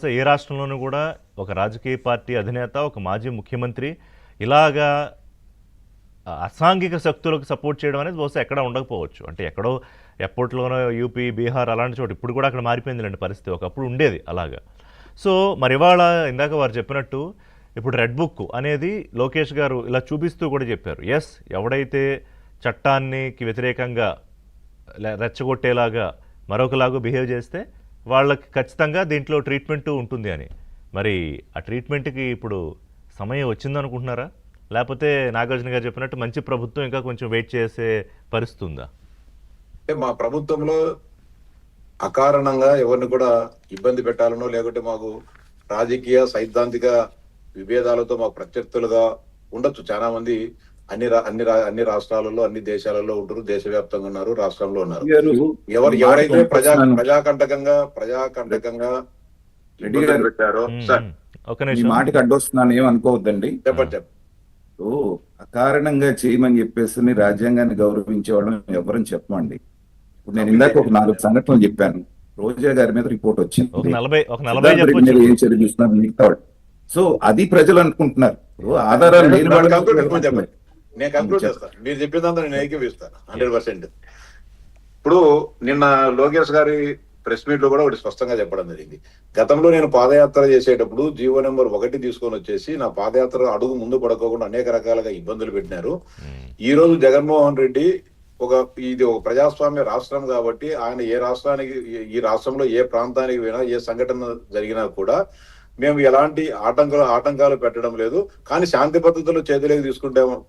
So ఏ రాష్ట్రంలోనూ కూడా ఒక రాజకీయ పార్టీ అధినేత, ఒక మాజీ ముఖ్యమంత్రి ఇలాగా అసాంఘిక శక్తులకు సపోర్ట్ చేయడం అనేది బహుశా ఎక్కడా ఉండకపోవచ్చు. అంటే ఎక్కడో ఎప్పట్లోనో యూపీ, బీహార్ అలాంటి చోట ఇప్పుడు కూడా అక్కడ మారిపోయిందిలేండి పరిస్థితి. ఒకప్పుడు ఉండేది అలాగా. సో మరి ఇవాళ ఇందాక వారు చెప్పినట్టు ఇప్పుడు రెడ్ బుక్ అనేది లోకేష్ గారు ఇలా చూపిస్తూ కూడా చెప్పారు. ఎస్, ఎవడైతే చట్టానికి వ్యతిరేకంగా రెచ్చగొట్టేలాగా మరొకలాగా బిహేవ్ చేస్తే వాళ్ళకి ఖచ్చితంగా దీంట్లో ట్రీట్మెంట్ ఉంటుంది అని. మరి ఆ ట్రీట్మెంట్కి ఇప్పుడు సమయం వచ్చిందనుకుంటున్నారా? లేకపోతే నాగార్జున గారు చెప్పినట్టు మంచి ప్రభుత్వం ఇంకా కొంచెం వెయిట్ చేసే పరిస్థితి ఉందా? మా ప్రభుత్వంలో అకారణంగా ఎవరిని కూడా ఇబ్బంది పెట్టాలనో, లేకుంటే మాకు రాజకీయ సైద్ధాంతిక విభేదాలతో మాకు ప్రత్యర్థులుగా ఉండొచ్చు. చాలా మంది అన్ని రాష్ట్రాలలో, అన్ని దేశాలలో ఉంటారు, దేశవ్యాప్తంగా ఉన్నారు, రాష్ట్రంలో ఉన్నారు. ఎవరైతే ప్రజాకంటకంగా పెట్టారో మాటకి అడ్డొస్తున్నాను, ఏమనుకోవద్దండి. చెప్పండి. అకారణంగా చేయమని చెప్పేసి రాజ్యాంగాన్ని గౌరవించే వాళ్ళని ఎవరని చెప్పమండి. ఇప్పుడు నేను ఇందాక ఒక 4 సంఘటనలు చెప్పాను. రోజా గారి మీద రిపోర్ట్ వచ్చింది, ఏం చర్య తీసుకున్నారు మిగతా. సో అది ప్రజలు అనుకుంటున్నారు. ఆధారాలు లేని వాళ్ళు నేను కంక్లూడ్ చేస్తాను. మీరు చెప్పేదంతా నేను ఏకీపిస్తాను 100%. ఇప్పుడు నిన్న లోకేష్ గారి ప్రెస్ మీట్ లో కూడా ఒకటి స్పష్టంగా చెప్పడం జరిగింది. గతంలో నేను పాదయాత్ర చేసేటప్పుడు జీవో నెంబర్ 1 తీసుకొని వచ్చేసి నా పాదయాత్ర అడుగు ముందు పడుకోకుండా అనేక రకాలుగా ఇబ్బందులు పెట్టినారు. ఈ రోజు జగన్మోహన్ రెడ్డి ఇది ఒక ప్రజాస్వామ్య రాష్ట్రం కాబట్టి ఆయన ఏ రాష్ట్రానికి, ఈ రాష్ట్రంలో ఏ ప్రాంతానికి పోయినా, ఏ సంఘటన జరిగినా కూడా మేము ఎలాంటి ఆటంకాలు పెట్టడం లేదు. కానీ శాంతి పద్ధతుల్లో చేతులేకి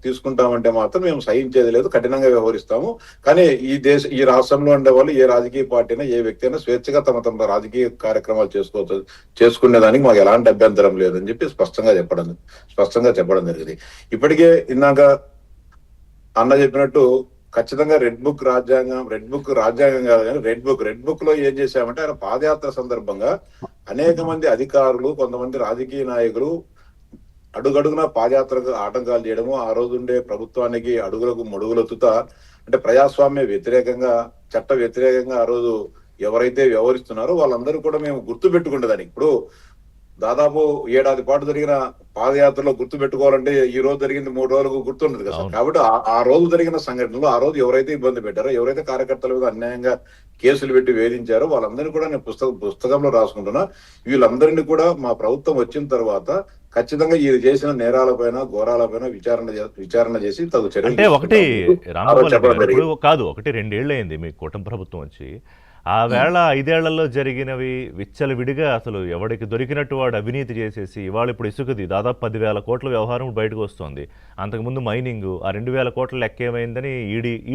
తీసుకుంటామంటే మాత్రం మేము సహించేది లేదు, కఠినంగా వ్యవహరిస్తాము. కానీ ఈ రాష్ట్రంలో ఉండే వాళ్ళు, ఏ రాజకీయ పార్టీ అయినా, ఏ వ్యక్తి అయినా స్వేచ్ఛగా తమ రాజకీయ కార్యక్రమాలు చేసుకునేదానికి మాకు ఎలాంటి అభ్యంతరం లేదని చెప్పి స్పష్టంగా చెప్పడం జరిగింది. ఇప్పటికే ఇందాక అన్న చెప్పినట్టు ఖచ్చితంగా రెడ్ బుక్ రాజ్యాంగం కాదు కానీ రెడ్ బుక్ లో ఏం చేశామంటే, ఆయన పాదయాత్ర సందర్భంగా అనేక మంది అధికారులు, కొంతమంది రాజకీయ నాయకులు అడుగడుగున పాదయాత్రకు ఆటంకాలు చేయడము, ఆ రోజు ఉండే ప్రభుత్వానికి అడుగులకు మడుగులొత్తుతా, అంటే ప్రజాస్వామ్య వ్యతిరేకంగా, చట్ట వ్యతిరేకంగా ఆ రోజు ఎవరైతే వ్యవహరిస్తున్నారో వాళ్ళందరూ కూడా మేము గుర్తు పెట్టుకునేదానికి. ఇప్పుడు దాదాపు 7 ఏడాది పాటు జరిగిన పాదయాత్రలో గుర్తు పెట్టుకోవాలంటే ఈ రోజు జరిగింది 3 రోజులకు గుర్తుండదు కదా. కాబట్టి ఆ రోజు జరిగిన సంఘటనలో, ఆ రోజు ఎవరైతే ఇబ్బంది పెట్టారో, ఎవరైతే కార్యకర్తల మీద అన్యాయంగా కేసులు పెట్టి వేధించారో వాళ్ళందరినీ కూడా నేను పుస్తకంలో రాసుకుంటున్నా. వీళ్ళందరినీ కూడా మా ప్రభుత్వం వచ్చిన తర్వాత ఖచ్చితంగా ఈ చేసిన నేరాలపైన, ఘోరాలపైన విచారణ చేసి తగు చర్యలు. అంటే ఒకటి కాదు, 1-2 ఏళ్ళు అయింది మీ కూటమి ప్రభుత్వం వచ్చి. ఆ వేళ 5 ఏళ్లలో జరిగినవి విచ్చలవిడిగా అసలు ఎవడికి దొరికినట్టు వాడు అవినీతి చేసేసి ఇవాళ ఇప్పుడు ఇసుకది దాదాపు 10,000 కోట్ల వ్యవహారం బయటకు వస్తుంది. అంతకుముందు మైనింగ్, ఆ 2,000 కోట్ల లెక్క ఏమైందని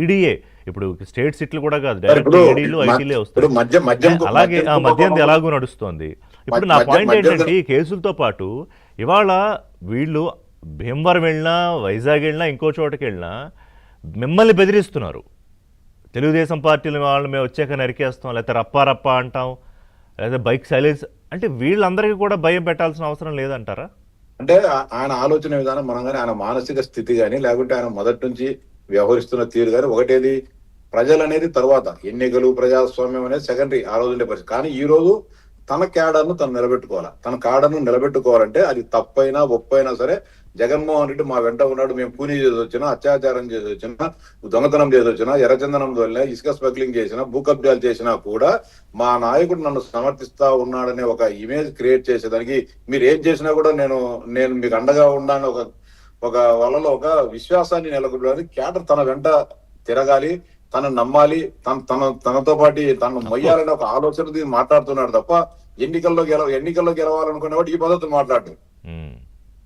ఈడీఏ, ఇప్పుడు స్టేట్ సిట్లు కూడా కాదు, డైరెక్ట్ ఈడీలు, ఐటీలే వస్తాయి. అలాగే ఆ మద్యంది ఎలాగూ నడుస్తోంది. ఇప్పుడు నా పాయింట్ ఏంటంటే, ఈ కేసులతో పాటు ఇవాళ వీళ్ళు భీమవరం వెళ్ళినా, వైజాగ్ వెళ్ళినా, ఇంకో చోటకి వెళ్ళినా మిమ్మల్ని బెదిరిస్తున్నారు. తెలుగుదేశం పార్టీలు వాళ్ళు మేము వచ్చాక నరికేస్తాం, లేకపోతే రప్పా అంటాం, లేదా బైక్ సైలెన్స్ అంటే వీళ్ళందరికీ కూడా భయం పెట్టాల్సిన అవసరం లేదంటారా? అంటే ఆయన ఆలోచన విధానం మనం కానీ, ఆయన మానసిక స్థితి కానీ, లేకుంటే ఆయన మొదటి నుంచి వ్యవహరిస్తున్న తీరు కానీ, ఒకటేది ప్రజలు అనేది తర్వాత, ఎన్నికలు, ప్రజాస్వామ్యం అనేది సెకండరీ ఆ రోజు ఉండే పరిస్థితి. కానీ ఈ రోజు తన క్యాడర్ను తను నిలబెట్టుకోవాలి. తన కాడర్ను నిలబెట్టుకోవాలంటే అది తప్పైనా ఒప్పైనా సరే జగన్మోహన్ రెడ్డి మా వెంట ఉన్నాడు. మేము కూనీ చేసి వచ్చినా, అత్యాచారం చేసి వచ్చినా, దొంగతనం చేసి వచ్చినా, ఎర్రచందనం వల్ల ఇసుక స్మగ్లింగ్ చేసినా, భూ కబ్జాలు చేసినా కూడా మా నాయకుడు నన్ను సమర్థిస్తా ఉన్నాడనే ఒక ఇమేజ్ క్రియేట్ చేసేదానికి మీరు ఏం చేసినా కూడా నేను మీకు అండగా ఉండాలని ఒక వాళ్ళలో ఒక విశ్వాసాన్ని నెలకొల్పడానికి క్యాడర్ తన వెంట తిరగాలి, తను నమ్మాలి, తనతో పాటు తను మొయ్యాలనే ఒక ఆలోచన మాట్లాడుతున్నాడు తప్ప ఎన్నికల్లో గెలవాలనుకునేవాడు ఈ పద్ధతులు మాట్లాడు.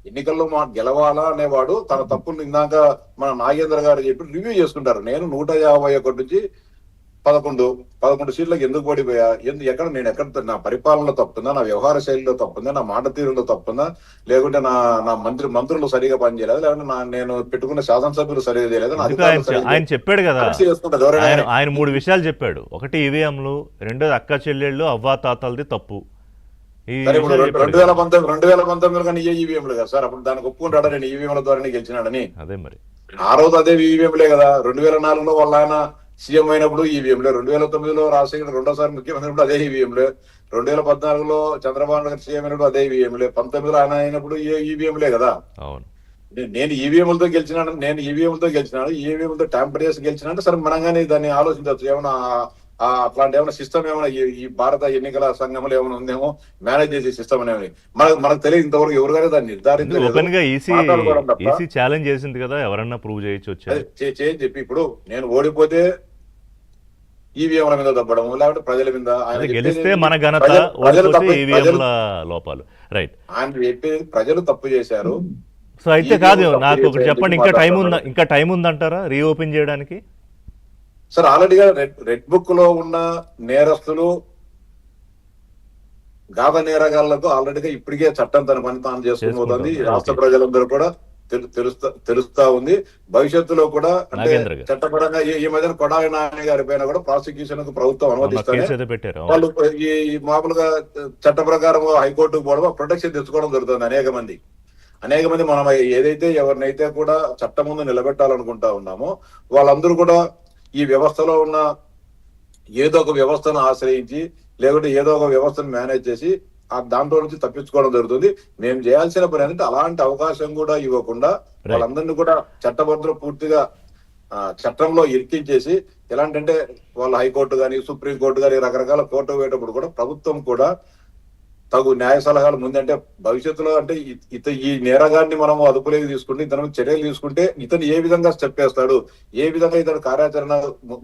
ఎన్నికల్లో గెలవాలా అనేవాడు తన తప్పులు ఇందాక మన నాగేంద్ర గారు చెప్పి రివ్యూ చేసుకుంటారు. నేను 151 నుంచి 11 సీట్లకు ఎందుకు పడిపోయా, నేను ఎక్కడ నా పరిపాలనలో తప్పుందా, నా వ్యవహార శైలిలో తప్పుందా, నా మాట తీరులో తప్పుందా, లేకుంటే నా మంత్రులు సరిగా పనిచేయలేదు, లేకుంటే నేను పెట్టుకున్న శాసనసభ్యులు సరిగా చేయలేదు. ఆయన చెప్పాడు కదా, ఆయన 3 విషయాలు చెప్పాడు. ఒకటి ఈవీఎంలు, రెండోది అక్క చెల్లెళ్ళు అవ్వాతాతలది తప్పు. 2019 కానీ ఈవీఎంలు కదా సార్, అప్పుడు దానికి ఒప్పుకుంటాడా నేను ఈవీఎంల ద్వారానే గెలిచినాడని? అదే మరి ఆ రోజు అదే ఈవీఎంలే కదా. 2004లో వాళ్ళ ఆయన సీఎం అయినప్పుడు ఈవీఎంలే, 2009లో రాజశేఖర్ రెండోసారి ముఖ్యమంత్రి అదే ఈవీఎంలే, 2014లో చంద్రబాబు నాయుడు సీఎం అయినప్పుడు అదే ఈవీఎంలే, 19లో ఆయన అయినప్పుడు ఈవీఎంలే కదా. అవును. నేను ఈవీఎంలతో గెలిచినాను, ఈవీఎంలతో ట్యాంపర్ చేసి గెలిచినా సరే మనంగానే దాన్ని ఆలోచించవచ్చు. ఏమైనా అట్లాంటి ఏమైనా సిస్టమ్ ఏమైనా ఈ భారత ఎన్నికల సంఘంలో ఏమైనా ఉందేమో మేనేజ్ చేసే సిస్టమ్ అనేవి మనకు తెలియదు ఇంతవరకు, ఎవరుగానే దాన్ని నిర్ధారించలేదు. ఓపెన్ గా మాట్లాడుకోవడం తప్ప. ఈసీ ఛాలెంజ్ చేసింది కదా, ఎవరన్నా ప్రూవ్ చేయొచ్చు వచ్చారు చేయని చెప్పి ఇప్పుడు నేను ఓడిపోతే ఈవీఎంల మీద దబ్బడము, లేకపోతే ప్రజల మీద ఆయన గెలిస్తే చెప్పేది మన ఘనత, ప్రజలు ఓడిపోతే ఈవీఎంల లోపాలు. రైట్. ఆయన చెప్పేది ప్రజలు తప్పు చేశారు. సో అయితే కాదు, నాకు ఒకటి చెప్పండి, ఇంకా టైం ఉందంటారా రీఓపెన్ చేయడానికి? సార్ ఆల్రెడీగా రెడ్ బుక్ లో ఉన్న నేరస్తులు గాథ నేరగాళ్లకు ఆల్రెడీగా ఇప్పటికే చట్టం తన పని తాను చేసుకుని పోతుంది. రాష్ట్ర ప్రజలందరూ కూడా తెలుస్తా ఉంది. భవిష్యత్తులో కూడా అంటే చట్టపరంగా ఈ మధ్యన కొడాలి నాని గారి పైన కూడా ప్రాసిక్యూషన్ కు ప్రభుత్వం అనుమతిస్తారు. వాళ్ళు ఈ మామూలుగా చట్ట ప్రకారం హైకోర్టుకు పోవడం, ప్రొటెక్షన్ తెచ్చుకోవడం జరుగుతుంది. అనేక మంది మనం ఏదైతే ఎవరినైతే కూడా చట్టం ముందు నిలబెట్టాలనుకుంటా ఉన్నామో వాళ్ళందరూ కూడా ఈ వ్యవస్థలో ఉన్న ఏదో ఒక వ్యవస్థను ఆశ్రయించి, లేకుంటే ఏదో ఒక వ్యవస్థను మేనేజ్ చేసి దాంట్లో నుంచి తప్పించుకోవడం జరుగుతుంది. మేము చేయాల్సిన పని ఏంటంటే అలాంటి అవకాశం కూడా ఇవ్వకుండా వాళ్ళందరినీ కూడా చట్టబద్ధ పూర్తిగా చట్టంలో ఇరికించేసి, ఎలాంటంటే వాళ్ళ హైకోర్టు కానీ సుప్రీంకోర్టు కానీ రకరకాల కోర్టు పోయేటప్పుడు కూడా ప్రభుత్వం కూడా తగు న్యాయ సలహాలు ముందంటే భవిష్యత్తులో అంటే ఈ నేరగాన్ని మనం అదుపులోకి తీసుకుంటే, ఇతను చర్యలు తీసుకుంటే ఇతను ఏ విధంగా స్టెప్ వేస్తాడు, ఏ విధంగా ఇతను కార్యాచరణ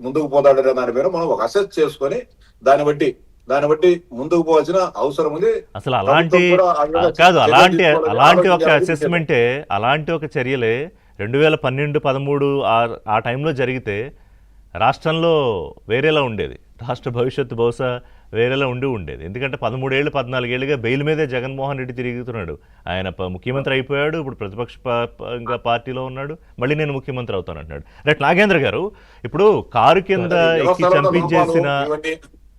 ముందుకు పోతాడు అనే దాని మీద మనం ఒక అసెస్ చేసుకొని దాన్ని బట్టి ముందుకు పోవాల్సిన అవసరం ఉంది. అసలు అలాంటి ఒక అసెస్మెంటే, అలాంటి ఒక చర్యలే 2012-13 ఆ టైంలో జరిగితే రాష్ట్రంలో వేరేలా ఉండేది. రాష్ట్ర భవిష్యత్తు బహుశా వేరేలా ఉండేది. ఎందుకంటే 13 ఏళ్ళు 14 ఏళ్ళుగా బెయిల్ మీదే జగన్మోహన్ రెడ్డి తిరుగుతున్నాడు. ఆయన ముఖ్యమంత్రి అయిపోయాడు, ఇప్పుడు ప్రతిపక్ష పార్టీలో ఉన్నాడు, మళ్ళీ నేను ముఖ్యమంత్రి అవుతాను అంటున్నాడు. రైట్. నాగేంద్ర గారు, ఇప్పుడు కారు కింద ఎక్కి చంపించేసిన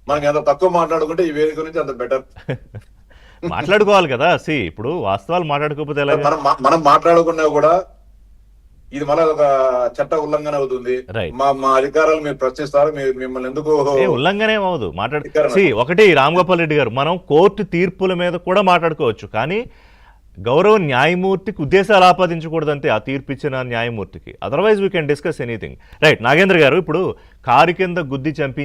మనకి ఎంత తక్కువ మాట్లాడుకుంటే ఈ వేదిక నుంచి అంత బెటర్. మాట్లాడుకోవాలి కదా. ఇప్పుడు వాస్తవాలు మాట్లాడుకోకపోతే ఎలా? మనం మాట్లాడుకున్నా కూడా ఇది మళ్ళీ ఒక చట్ట ఉల్లంఘన అవుతుంది. మా అధికారాలు మీరు ప్రశ్నిస్తారు, మిమ్మల్ని ఎందుకు ఉల్లంఘనే అవదు. ఒకటి రామ్ గోపాల్ రెడ్డి గారు, మనం కోర్టు తీర్పుల మీద కూడా మాట్లాడుకోవచ్చు, కానీ గౌరవ న్యాయమూర్తికి ఉద్దేశాలు ఆపాదించకూడదు అంతే, ఆ తీర్పు ఇచ్చిన న్యాయమూర్తికి. Otherwise we can discuss anything. Right. Nagendra గారు, ఇప్పుడు కారు కింద గుద్ది చంపి